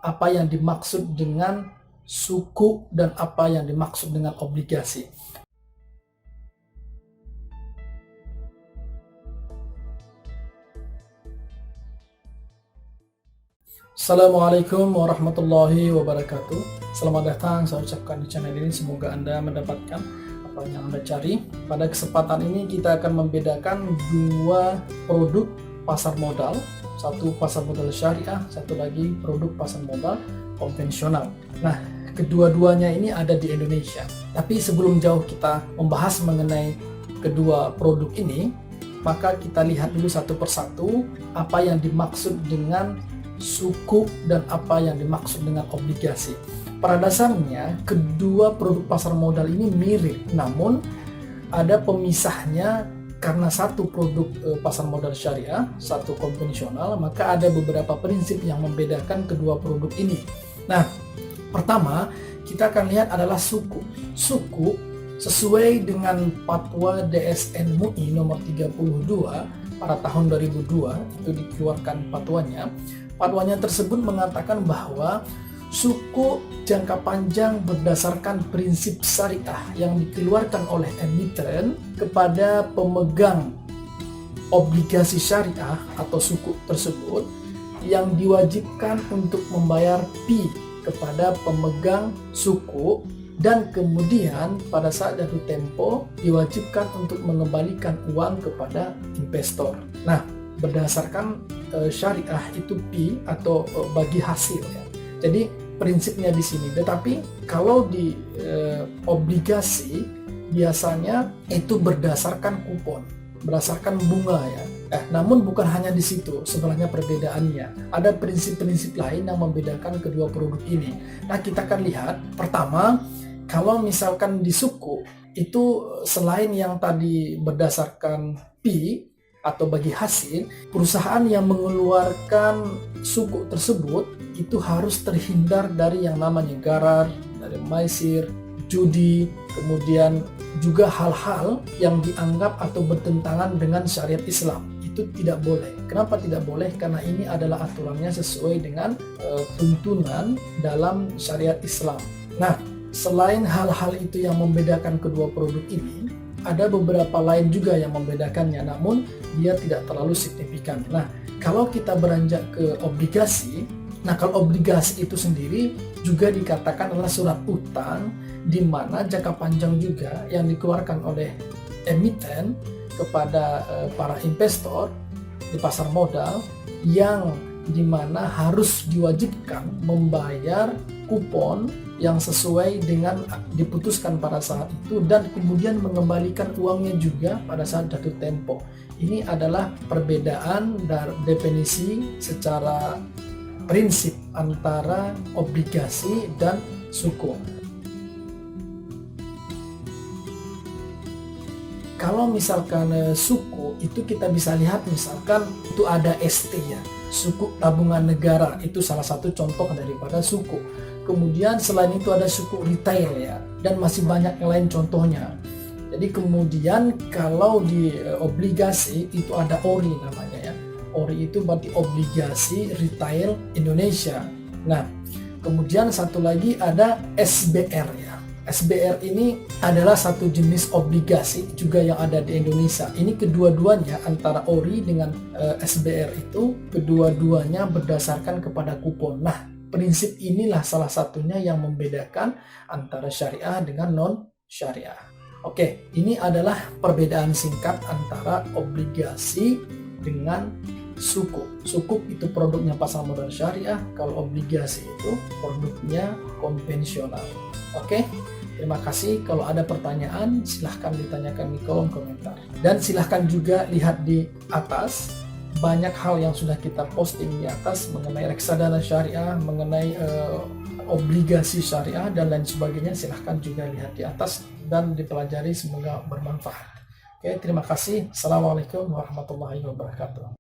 apa yang dimaksud dengan suku dan apa yang dimaksud dengan obligasi. Assalamualaikum warahmatullahi wabarakatuh. Selamat datang saya ucapkan di channel ini. Semoga Anda mendapatkan apa yang Anda cari. Pada kesempatan ini kita akan membedakan dua produk pasar modal. Satu pasar modal syariah, satu lagi produk pasar modal konvensional. Nah, kedua-duanya ini ada di Indonesia. Tapi sebelum jauh kita membahas mengenai kedua produk ini, maka kita lihat dulu satu persatu apa yang dimaksud dengan suku dan apa yang dimaksud dengan obligasi. Pada dasarnya kedua produk pasar modal ini mirip, namun ada pemisahnya karena satu produk pasar modal syariah, satu konvensional, maka ada beberapa prinsip yang membedakan kedua produk ini. Nah, pertama kita akan lihat adalah suku. Suku sesuai dengan Fatwa DSN MUI nomor 32 pada tahun 2002 itu dikeluarkan fatwanya. Fatwanya tersebut mengatakan bahwa suku jangka panjang berdasarkan prinsip syariah yang dikeluarkan oleh emiten kepada pemegang obligasi syariah atau suku tersebut yang diwajibkan untuk membayar fee kepada pemegang suku dan kemudian pada saat jatuh tempo diwajibkan untuk mengembalikan uang kepada investor. Nah, berdasarkan syariah itu fee atau bagi hasil ya. Jadi prinsipnya di sini. Tetapi kalau di obligasi biasanya itu berdasarkan kupon, berdasarkan bunga ya. Namun bukan hanya di situ sebenarnya perbedaannya. Ada prinsip-prinsip lain yang membedakan kedua produk ini. Nah, kita akan lihat pertama, kalau misalkan di suku itu selain yang tadi berdasarkan fee atau bagi hasil, perusahaan yang mengeluarkan suku tersebut itu harus terhindar dari yang namanya gharar, dari maisir, judi, kemudian juga hal-hal yang dianggap atau bertentangan dengan syariat Islam. Itu tidak boleh. Kenapa tidak boleh? Karena ini adalah aturannya sesuai dengan tuntunan dalam syariat Islam. Nah, selain hal-hal itu yang membedakan kedua produk ini, ada beberapa lain juga yang membedakannya, namun dia tidak terlalu signifikan. Nah, kalau kita beranjak ke obligasi, nah kalau obligasi itu sendiri juga dikatakan adalah surat utang di mana jangka panjang juga yang dikeluarkan oleh emiten kepada para investor di pasar modal yang dimana harus diwajibkan membayar kupon yang sesuai dengan diputuskan pada saat itu dan kemudian mengembalikan uangnya juga pada saat jatuh tempo. Ini adalah perbedaan dari definisi secara prinsip antara obligasi dan suku. Kalau misalkan suku itu kita bisa lihat misalkan itu ada ST ya, suku tabungan negara, itu salah satu contoh daripada suku. Kemudian selain itu ada suku retail ya, dan masih banyak yang lain contohnya. Jadi kemudian kalau di obligasi itu ada ORI namanya ya. ORI itu berarti obligasi retail Indonesia. Nah, kemudian satu lagi ada SBR ya. SBR ini adalah satu jenis obligasi juga yang ada di Indonesia. Ini kedua-duanya antara ORI dengan SBR itu kedua-duanya berdasarkan kepada kupon. Nah, prinsip inilah salah satunya yang membedakan antara syariah dengan non-syariah. Oke, ini adalah perbedaan singkat antara obligasi dengan suku. Suku itu produknya pasar modal syariah, kalau obligasi itu produknya konvensional. Oke, terima kasih. Kalau ada pertanyaan silahkan ditanyakan di kolom komentar. Dan silahkan juga lihat di atas, banyak hal yang sudah kita posting di atas mengenai reksadana syariah, mengenai obligasi syariah dan lain sebagainya. Silahkan juga lihat di atas dan dipelajari, semoga bermanfaat. Oke, terima kasih. Assalamualaikum warahmatullahi wabarakatuh.